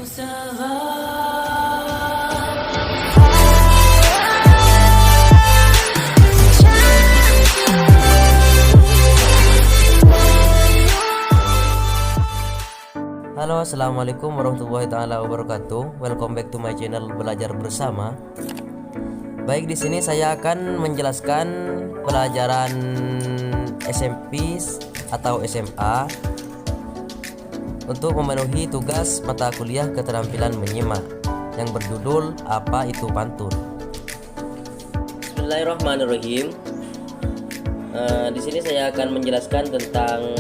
Halo, assalamualaikum warahmatullahi taala wabarakatuh. Welcome back to my channel Belajar Bersama. Baik, di sini saya akan menjelaskan pelajaran SMP atau SMA untuk memenuhi tugas mata kuliah keterampilan menyimak yang berjudul Apa Itu Pantun. Bismillahirrahmanirrahim. Di sini saya akan menjelaskan tentang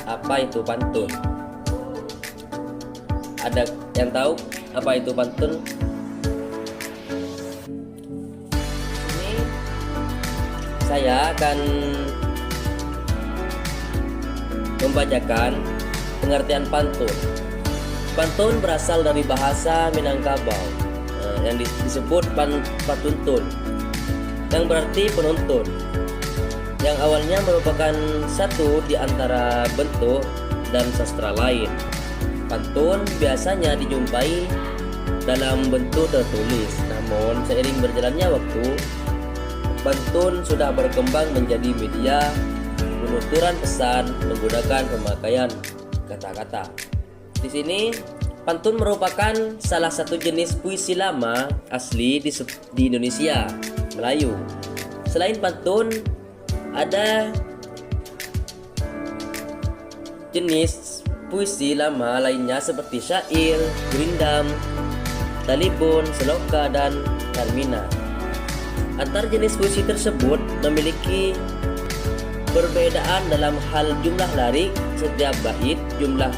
apa itu pantun. Ada yang tahu apa itu pantun? Ini saya akan membacakan pengertian pantun. Pantun berasal dari bahasa Minangkabau yang disebut patuntun, yang berarti penuntun, yang awalnya merupakan satu di antara bentuk dan sastra lain. Pantun biasanya dijumpai dalam bentuk tertulis, namun seiring berjalannya waktu, pantun sudah berkembang menjadi media penuturan pesan menggunakan pemakaian kata-kata. Di sini, pantun merupakan salah satu jenis puisi lama asli di Indonesia, Melayu. Selain pantun, ada jenis puisi lama lainnya seperti syair, gurindam, talibun, seloka, dan tarmina. Antar jenis puisi tersebut memiliki perbedaan dalam hal jumlah lirik setiap bait, jumlah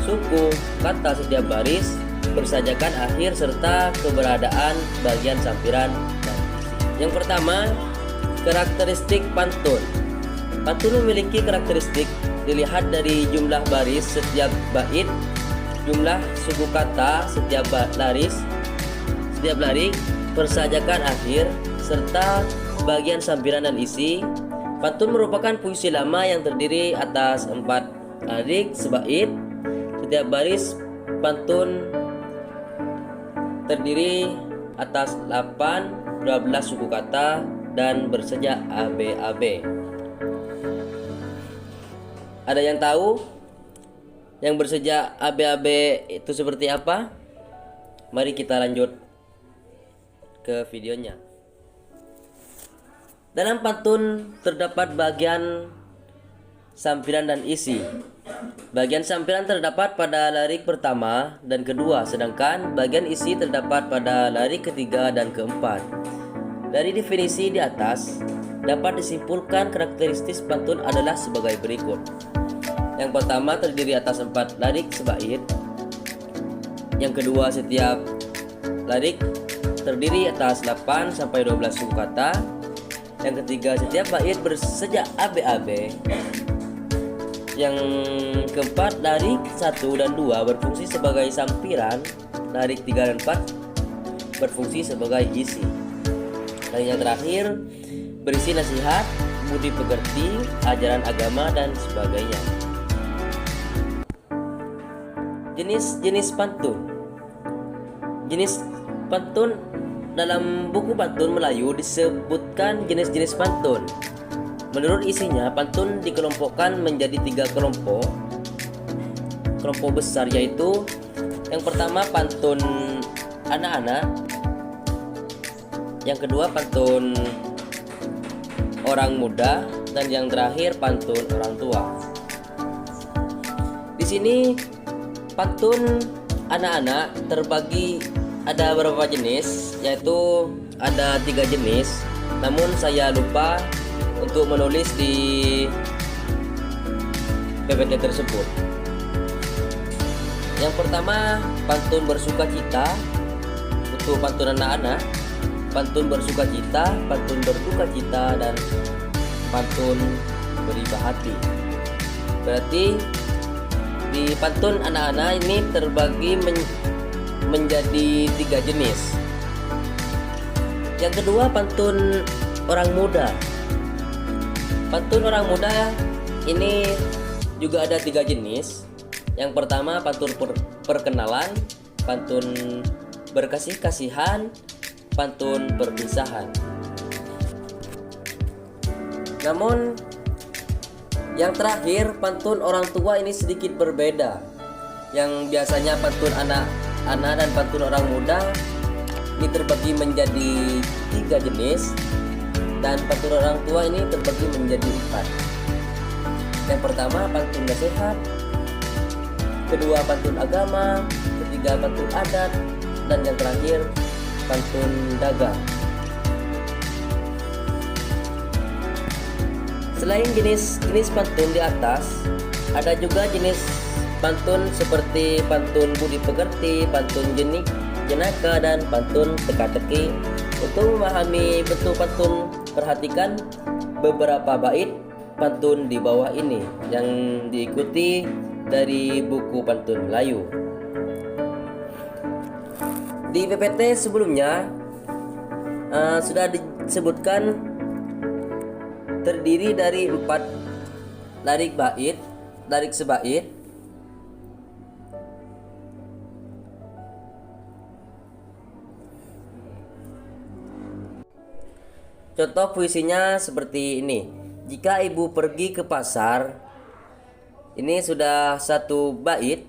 suku kata setiap baris, bersajakan akhir, serta keberadaan bagian sampiran dan isi. Yang pertama, karakteristik pantun. Pantun memiliki karakteristik dilihat dari jumlah baris setiap bait, jumlah suku kata setiap lirik, persajakan akhir, serta bagian sampiran dan isi. Pantun merupakan puisi lama yang terdiri atas 4 lirik sebait. Setiap baris pantun terdiri atas 8-12 suku kata dan bersejak AB-AB. Ada yang tahu yang bersejak AB-AB itu seperti apa? Mari kita lanjut ke videonya. Dalam pantun terdapat bagian sampiran dan isi. Bagian sampiran terdapat pada lirik pertama dan kedua, sedangkan bagian isi terdapat pada lirik ketiga dan keempat. Dari definisi di atas, dapat disimpulkan karakteristik pantun adalah sebagai berikut. Yang pertama, terdiri atas 4 lirik sebait. Yang kedua, setiap lirik terdiri atas 8-12 suku kata. Yang ketiga, setiap bait bersejak AB-AB. Yang keempat, lirik 1 dan 2 berfungsi sebagai sampiran. Lirik 3 dan 4 berfungsi sebagai isi. Dan yang terakhir, berisi nasihat, budi pekerti, ajaran agama, dan sebagainya. Jenis pantun. Jenis pantun dalam buku Pantun Melayu disebutkan jenis-jenis pantun. Menurut isinya, pantun dikelompokkan menjadi 3 kelompok. Kelompok besar yaitu yang pertama pantun anak-anak, yang kedua pantun orang muda, dan yang terakhir pantun orang tua. Di sini pantun anak-anak terbagi ada beberapa jenis, yaitu ada 3 jenis. Namun saya lupa untuk menulis di PPT tersebut. Yang pertama, pantun bersukacita untuk pantun anak-anak, pantun bersukacita, pantun berduka cita, dan pantun beribah hati. Berarti di pantun anak-anak ini terbagi menjadi 3 jenis. Yang kedua, pantun orang muda. Pantun orang muda ini juga ada 3 jenis. Yang pertama, pantun perkenalan. pantun berkasih-kasihan, pantun perpisahan. Namun yang terakhir, pantun orang tua ini sedikit berbeda. Yang biasanya pantun anak-anak dan pantun orang muda ini terbagi menjadi 3 jenis, dan pantun orang tua ini terbagi menjadi 4. Yang pertama pantun nasihat, kedua pantun agama, ketiga pantun adat, dan yang terakhir pantun dagang. Selain jenis pantun di atas, ada juga jenis pantun seperti pantun budi pekerti, pantun jenaka, dan pantun teka-teki. Untuk memahami bentuk pantun, perhatikan beberapa bait pantun di bawah ini yang diikuti dari buku Pantun Melayu. Di PPT sebelumnya sudah disebutkan terdiri dari 4 larik sebait. Contoh puisinya seperti ini. Jika ibu pergi ke pasar, ini sudah 1 bait.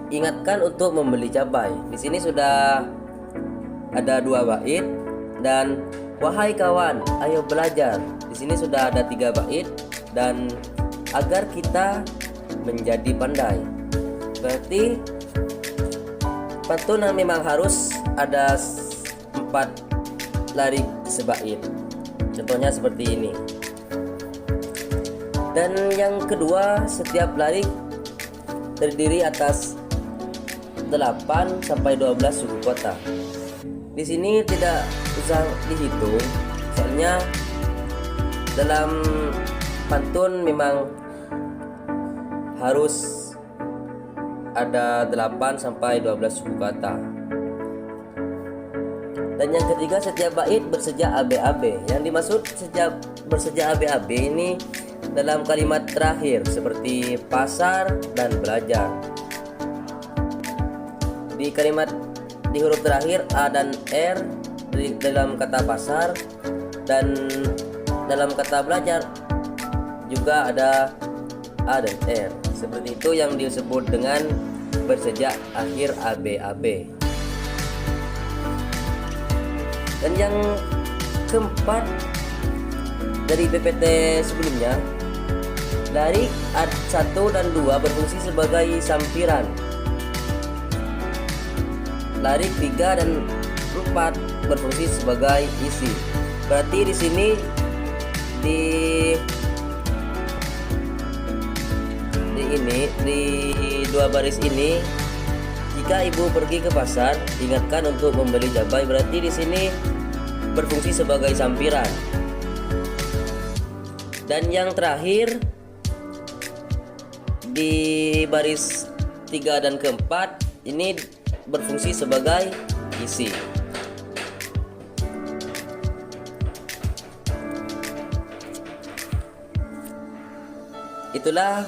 Ingatkan untuk membeli cabai. Di sini sudah ada 2 bait. Dan wahai kawan, ayo belajar. Di sini sudah ada 3 bait. Dan agar kita menjadi pandai. Berarti pantun memang harus ada 4 larik sebait. Contohnya seperti ini. Dan yang kedua, setiap larik terdiri atas 8 sampai 12 suku kata. Di sini tidak usah dihitung, soalnya dalam pantun memang harus ada 8 sampai 12 suku kata. Dan yang ketiga, setiap bait bersejak AB-AB. Yang dimaksud setiap bersejak AB-AB ini dalam kalimat terakhir seperti pasar dan belajar. Di huruf terakhir A dan R dalam kata pasar, dan dalam kata belajar juga ada A dan R. Seperti itu yang disebut dengan bersejak akhir AB-AB. Dan yang keempat dari PPT sebelumnya, larik 1 dan 2 berfungsi sebagai sampiran. Larik 3 dan 4 berfungsi sebagai isi. Berarti di sini di 2 baris ini, jika ibu pergi ke pasar, ingatkan untuk membeli cabai. Berarti di sini berfungsi sebagai sampiran. Dan yang terakhir di baris 3 dan keempat ini berfungsi sebagai isi. Itulah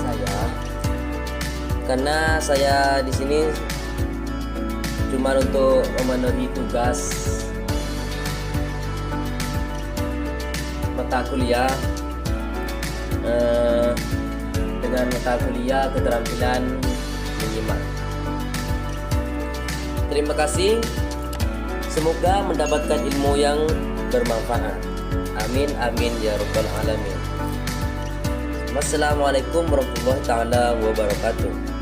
saya, karena saya di sini cuma untuk memenuhi tugas mata kuliah dengan mata kuliah keterampilan menyimak. Terima kasih, semoga mendapatkan ilmu yang bermanfaat. Amin amin ya rabbal alamin. Wassalamualaikum warahmatullahi taala wabarakatuh.